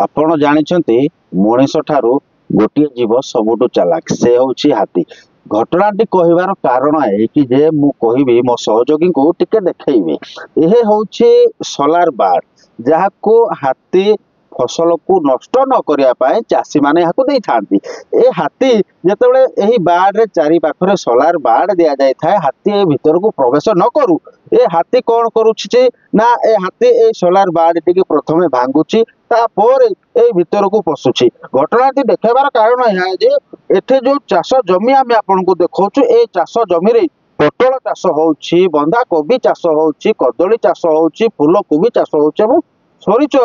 ଆପଣ ଜାଣିଛନ୍ତି ମଣିଷ ଠାରୁ ଗୋଟିଏ ଜୀବ ସବୁଠୁ ଚାଲାକ ସେ ହଉଛି ହାତୀ। ଘଟଣାଟି କହିବାର କାରଣ ଏଇକି ଯେ ମୁଁ କହିବି ମୋ ସହଯୋଗୀଙ୍କୁ ଟିକେ ଦେଖେଇବି। ଏ ହଉଛି ସୋଲାର ବାର୍ଡ, ଯାହାକୁ ହାତୀ ଫସଲକୁ ନଷ୍ଟ ନ କରିବା ପାଇଁ ଚାଷୀ ମାନେ ଏହାକୁ ଦେଇଥାନ୍ତି। ଏ ହାତୀ ଯେତେବେଳେ ଏହି ବାର୍ଡରେ ଚାରି ପାଖରେ ସୋଲାର ବାର୍ଡ ଦିଆଯାଇଥାଏ, ହାତୀ ଏ ଭିତରକୁ ପ୍ରବେଶ ନ କରୁ, ଏ ହାତୀ କଣ କରୁଛି ନା ଏ ହାତୀ এই ସୋଲାର ବାର୍ଡ ଟିକି ପ୍ରଥମେ ଭାଙ୍ଗୁଛି, ତାପରେ এই ଭିତରକୁ ପଶୁଛି। ଘଟଣାଟି ଦେଖେଇବାର କାରଣ ଏହା ଯେ ଏଠି ଯୋଉ ଚାଷ ଜମି ଆମେ ଆପଣଙ୍କୁ ଦେଖାଉଛୁ, এই ଚାଷ ଜମିରେ ପୋଟଳ ଚାଷ ହଉଛି, ବନ୍ଧାକୋବି ଚାଷ ହଉଛି, କଦଳୀ ଚାଷ ହଉଛି, ଫୁଲକୋବି ଚାଷ ହଉଛି ଏବଂ ସରିଷ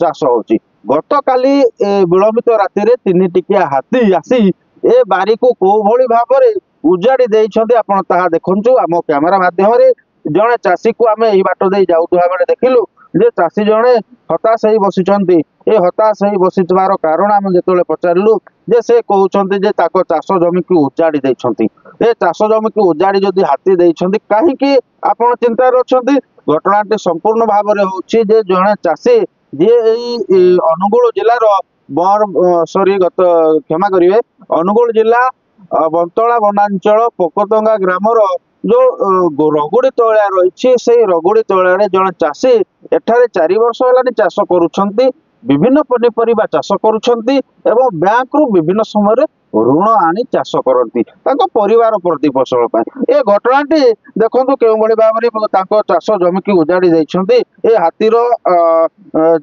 ଚାଷ ହଉଛି। ଗତକାଲି ବିଳମ୍ବିତ ରାତିରେ ତିନି ଟିକିଆ ହାତୀ ଆସି ଏ ବାରିକୁ କୋଉ ଭଳି ଭାବରେ ଉଜାଡି ଦେଇଛନ୍ତି ଆପଣ ତାହା ଦେଖନ୍ତୁ ଆମ କ୍ୟାମେରା ମାଧ୍ୟମରେ। ଜଣେ ଚାଷୀକୁ ଆମେ ଏହି ବାଟ ଦେଇ ଯାଉଥିବା ବେଳେ ଦେଖିଲୁ ଯେ ଚାଷୀ ଜଣେ ହତାଶ ହେଇ ବସିଛନ୍ତି। ଏ ହତାଶ ହେଇ ବସିଥିବାର କାରଣ ଆମେ ଯେତେବେଳେ ପଚାରିଲୁ ଯେ ସେ କହୁଛନ୍ତି ଯେ ତାଙ୍କ ଚାଷ ଜମିକୁ ଉଜାଡି ଦେଇଛନ୍ତି। ଏ ଚାଷ ଜମିକୁ ଉଜାଡି ଯଦି ହାତୀ ଦେଇଛନ୍ତି କାହିଁକି ଆପଣ ଚିନ୍ତାରେ ଅଛନ୍ତି? ଘଟଣାଟି ସମ୍ପୂର୍ଣ୍ଣ ଭାବରେ ହଉଛି ଯେ ଜଣେ ଚାଷୀ ଯିଏ ଏଇ ଅନୁଗୁଳ ଜିଲ୍ଲାର କ୍ଷମା କରିବେ, ଅନୁଗୁଳ ଜିଲ୍ଲା ବନ୍ତଳା ବନାଞ୍ଚଳ ପୋକତଙ୍ଗା ଗ୍ରାମର ଯୋଉ ରଗୁଡି ତଳିଆ ରହିଛି, ସେଇ ରଗୁଡି ତଳିଆରେ ଜଣେ ଚାଷୀ ଏଠାରେ 4 ବର୍ଷ ହେଲାଣି ଚାଷ କରୁଛନ୍ତି। ବିଭିନ୍ନ ପନିପରିବା ଚାଷ କରୁଛନ୍ତି ଏବଂ ବ୍ୟାଙ୍କରୁ ବିଭିନ୍ନ ସମୟରେ ଋଣ ଆଣି ଚାଷ କରନ୍ତି ତାଙ୍କ ପରିବାର ପ୍ରତିପୋଷଣ ପାଇଁ। ଏ ଘଟଣାଟି ଦେଖନ୍ତୁ କେଉଁଭଳି ଭାବରେ ତାଙ୍କ ଚାଷ ଜମିକି ଉଜାଡି ଦେଇଛନ୍ତି। ଏ ହାତୀର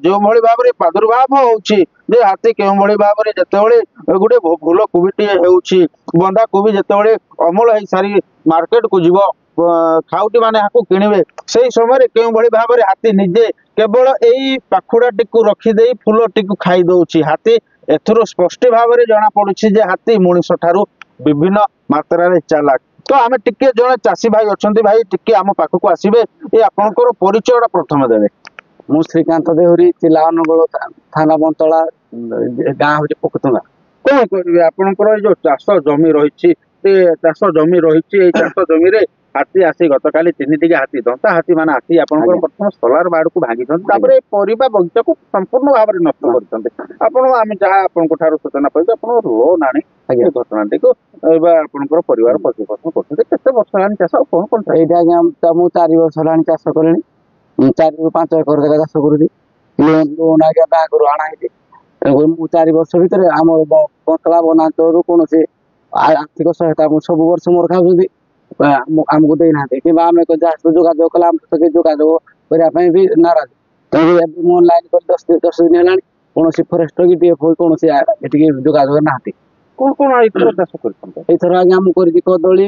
ଯେଉଁଭଳି ଭାବରେ ପ୍ରାଦୁର୍ଭାବ ହଉଛି ଯେ ହାତୀ କେଉଁଭଳି ଭାବରେ ଯେତେବେଳେ ଗୋଟେ ଫୁଲ କୋବିଟିଏ ହେଉଛି, ବନ୍ଧାକୋବି ଯେତେବେଳେ ଅମଳ ହେଇସାରି ମାର୍କେଟକୁ ଯିବ, ଖାଉଟି ମାନେ ଏହାକୁ କିଣିବେ, ସେଇ ସମୟରେ କେଉଁଭଳି ଭାବରେ ହାତୀ ନିଜେ କେବଳ ଏଇ ପାଖୁଡାଟିକୁ ରଖିଦେଇ ଫୁଲଟିକୁ ଖାଇ ଦଉଛି। ହାତୀ ଏଥିରୁ ସ୍ପଷ୍ଟ ଭାବରେ ଜଣା ପଡୁଛି ଯେ ହାତୀ ମଣିଷ ଠାରୁ ବିଭିନ୍ନ ମାତ୍ରାରେ ଚାଲାକ। ତ ଆମେ ଟିକେ ଜଣେ ଚାଷୀ ଭାଇ ଅଛନ୍ତି, ଭାଇ ଟିକେ ଆମ ପାଖକୁ ଆସିବେ, ଏ ଆପଣଙ୍କର ପରିଚୟଟା ପ୍ରଥମେ ଦେବେ। ମୁଁ ଶ୍ରୀକାନ୍ତ ଦେହୁରୀ, ଜିଲ୍ଲା ଅନୁଗୁଳ, ଥାନା ବନ୍ତଳା, ଗାଁ ହଉଛି ପୋକତଙ୍ଗା। କଣ କରିବେ ଆପଣଙ୍କର ଏଇ ଯୋଉ ଚାଷ ଜମି ରହିଛି, ଏଇ ଚାଷ ଜମିରେ ହାତୀ ଆସି ଗତକାଲି 3ଟି ହାତୀ ଦନ୍ତା ହାତୀ ମାନେ ଆସି ଆପଣଙ୍କର ପ୍ରଥମ ସୋଲାର ବାର୍ଡକୁ ଭାଙ୍ଗିଛନ୍ତି, ତାପରେ ପରିବା ବଗିଚାକୁ ସମ୍ପୂର୍ଣ୍ଣ ଭାବରେ ନଷ୍ଟ କରିଛନ୍ତି। ଆପଣ ଆମେ ଯାହା ଆପଣଙ୍କ ଠାରୁ ସୂଚନା ପାଇଛୁ ଆପଣ ଲୋନ୍ ଆଣି ଏ ଘଟଣାଟିକୁ ଏବେ ଆପଣଙ୍କର ପରିବାର ପ୍ରତିପୋଷଣ କରୁଛନ୍ତି। କେତେ ବର୍ଷ ହେଲାଣି ଚାଷ ଆଉ କଣ କଣ? ଏଇଟା ଆଜ୍ଞା ମୁଁ 4 ବର୍ଷ ହେଲାଣି ଚାଷ କଲିଣି। 4 ରୁ 5 ଏକର ଜାଗା ଚାଷ କରୁଛି। ଲୋନ୍ ଆଜ୍ଞା ବ୍ୟାଙ୍କରୁ ଆଣା ହେଇଛି। ମୁଁ 4 ବର୍ଷ ଭିତରେ ଆମର ବନ୍ତଳା ବନାଞ୍ଚଳରୁ କୌଣସି ଆର୍ଥିକ ସହାୟତା ସବୁ ବର୍ଷ ମୋର ଖାଉଛନ୍ତି, ଆମକୁ ଦେଇନାହାନ୍ତି କିମ୍ବା ଆମେ ଯାହା ସହିତ ଯୋଗାଯୋଗ କଲେ ଆମ ସହିତ ଯୋଗାଯୋଗ କରିବା ପାଇଁ ବି ନାରାଜ। ତେଣୁ ଏବେ ମୁଁ ଅନଲାଇନ୍ କରି 10 ଦିନ ହେଲାଣି କୌଣସି ଫରେଷ୍ଟର କି DFO କୌଣସି ଏଠିକି ଯୋଗାଯୋଗ ନାହାନ୍ତି। କଣ କଣ ଏଇଥର ଚାଷ କରିଛନ୍ତି? ଏଇଥର ଆଜ୍ଞା ମୁଁ କରିଛି କଦଳୀ,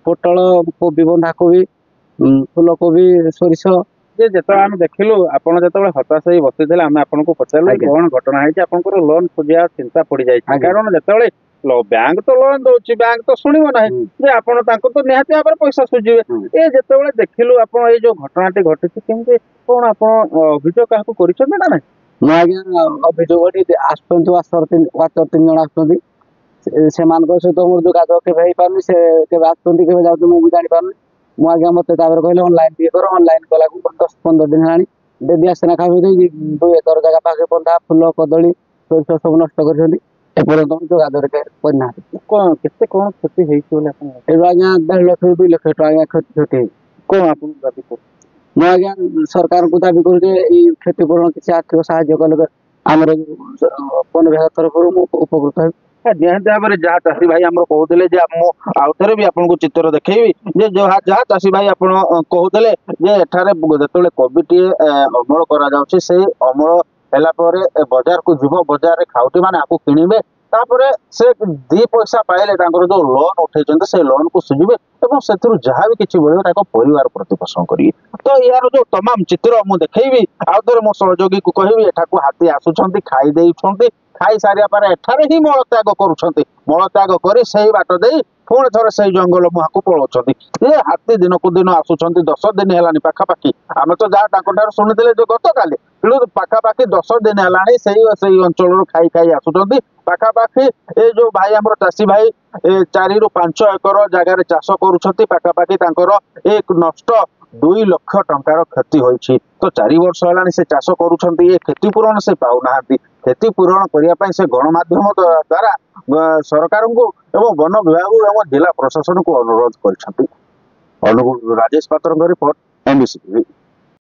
ପୋଟଳ, କୋବି, ବନ୍ଧାକୋବି, ଫୁଲକୋବି, ସୋରିଷ। ଯେତେବେଳେ ଆମେ ଦେଖିଲୁ ଆପଣ ଯେତେବେଳେ ହତାଶ ହେଇ ବସିଥିଲେ, ଆମେ ଆପଣଙ୍କୁ ପଚାରିଲୁ କଣ ଘଟଣା ହେଇଛି, ଆପଣଙ୍କର ଲୋନ ଖୋଜିବା ଚିନ୍ତା ପଡିଯାଇଛି। କାରଣ ଯେତେବେଳେ ବ୍ୟାଙ୍କ ତ ଲୋନ ଦଉଛି, ବ୍ୟାଙ୍କ ତ ଶୁଣିବ ନାହିଁ ଯେ ଆପଣ ତାଙ୍କୁ ତ ନିହାତି ଭାବରେ ପଇସା ସୁଝିବେ। ଏ ଯେତେବେଳେ ଦେଖିଲୁ ଆପଣ ଏଇ ଯୋଉ ଘଟଣାଟି ଘଟିଛି, କେମିତି କଣ ଆପଣ ଅଭିଯୋଗ କାହାକୁ କରିଛନ୍ତି ନା ନାହିଁ? ମୁଁ ଆଜ୍ଞା ଅଭିଯୋଗ ଆସୁଛନ୍ତି ୱାଚର 3 ଜଣ ଆସୁଛନ୍ତି, ସେମାନଙ୍କ ସହିତ ମୋର ଯୋଗାଯୋଗ କେବେ ହେଇପାରୁନି। ସେ କେବେ ଆସୁଛନ୍ତି କେବେ ଯାଉଛନ୍ତି ମୁଁ ବି ଜାଣିପାରୁନି। ମୁଁ ଆଜ୍ଞା ମତେ ତାପରେ କହିଲେ ଅନଲାଇନ୍ ଟିକେ କର। ଅନଲାଇନ୍ କଲାକୁ 10-15 ଦିନ ହେଲାଣି ଡେଲି ଆସିନା ଖାଉଛନ୍ତି। 2 ଏକର ଜାଗା ପାଖରେ ବନ୍ଧା ଫୁଲ, କଦଳୀ, ସୋରିଷ ସବୁ ନଷ୍ଟ କରିଛନ୍ତି। ଏପର୍ଯ୍ୟନ୍ତ ଯୋଗାଯୋଗ କରିନାହାନ୍ତି। କେତେ କଣ କ୍ଷତି ହେଇଛି ବୋଲି ଆପଣ? ଏଇଠୁ ଆଜ୍ଞା 1.5 ଲକ୍ଷ 2 ଲକ୍ଷ ଟଙ୍କା ଆଜ୍ଞା କ୍ଷତି ହେଇଛି। କଣ ଆପଣ ଦାବି କରୁଛନ୍ତି? ମୁଁ ଆଜ୍ଞା ସରକାରଙ୍କୁ ଦାବି କରୁଛି ଏଇ କ୍ଷତିପୂରଣ କିଛି ଆର୍ଥିକ ସାହାଯ୍ୟ କଲେ ଆମର ବନ ବିଭାଗ ତରଫରୁ ମୁଁ ଉପକୃତ ହେବି। ନିହାତି ଭାବରେ ଯାହା ଚାଷୀ ଭାଇ ଆମର କହୁଥିଲେ ଯେ ମୁଁ ଆଉ ଥରେ ବି ଆପଣଙ୍କୁ ଚିତ୍ର ଦେଖେଇବି ଯେ ଯାହା ଚାଷୀ ଭାଇ ଆପଣ କହୁଥିଲେ ଯେ ଏଠାରେ ଯେତେବେଳେ କୋବିଟିଏ ଅମଳ କରାଯାଉଛି, ସେଇ ଅମଳ ହେଲା ପରେ ବଜାରକୁ ଯିବ, ବଜାରରେ ଖାଉଟି ମାନେ ଆକୁ କିଣିବେ, ତାପରେ ସେ 2 ପଇସା ପାଇଲେ ତାଙ୍କର ଯୋଉ ଲୋନ ଉଠେଇଛନ୍ତି ସେ ଲୋନକୁ ସୁଝିବେ ଏବଂ ସେଥିରୁ ଯାହା ବି କିଛି ମିଳିବ ତାଙ୍କ ପରିବାର ପ୍ରତିପୋଷଣ କରିବେ। ତ ଏହାର ଯୋଉ ତମାମ ଚିତ୍ର ମୁଁ ଦେଖେଇବି, ଆଉ ଥରେ ମୋ ସହଯୋଗୀକୁ କହିବି ଏଠାକୁ ହାତୀ ଆସୁଛନ୍ତି, ଖାଇ ଦେଇଛନ୍ତି, ଖାଇ ସାରିବା ପରେ ଏଠାରେ ହିଁ ମଳତ୍ୟାଗ କରୁଛନ୍ତି। ମଳତ୍ୟାଗ କରି ସେଇ ବାଟ ଦେଇ ପୁଣି ଥରେ ସେଇ ଜଙ୍ଗଲ ମୁହାଁକୁ ପଳାଉଛନ୍ତି। ଏ ହାତୀ ଦିନକୁ ଦିନ ଆସୁଛନ୍ତି, 10 ଦିନ ହେଲାଣି ପାଖାପାଖି। ଆମେ ତ ଯାହା ତାଙ୍କ ଠାରୁ ଶୁଣିଥିଲେ ଯେ ଗତକାଲି, କିନ୍ତୁ ପାଖାପାଖି 10 ଦିନ ହେଲାଣି ସେଇ ଅଞ୍ଚଳରୁ ଖାଇ ଖାଇ ଆସୁଛନ୍ତି। ପାଖାପାଖି ଏଇ ଯୋଉ ଭାଇ ଆମର ଚାଷୀ ଭାଇ 4 ରୁ 5 ଏକର ଜାଗାରେ ଚାଷ କରୁଛନ୍ତି, ପାଖାପାଖି ତାଙ୍କର ନଷ୍ଟ 2 ଲକ୍ଷ ଟଙ୍କାର କ୍ଷତି ହୋଇଛି। ତ 4 ବର୍ଷ ହେଲାଣି ସେ ଚାଷ କରୁଛନ୍ତି, ଏ କ୍ଷତିପୂରଣ ସେ ପାଉନାହାନ୍ତି। କ୍ଷତିପୂରଣ କରିବା ପାଇଁ ସେ ଗଣମାଧ୍ୟମ ଦ୍ୱାରା ସରକାରଙ୍କୁ ଏବଂ ବନ ବିଭାଗକୁ ଏବଂ ଜିଲ୍ଲା ପ୍ରଶାସନକୁ ଅନୁରୋଧ କରିଛନ୍ତି। ଅନୁଗୁଳ ରାଜେଶ ପାତ୍ରଙ୍କ ରିପୋର୍ଟ, MBC TV।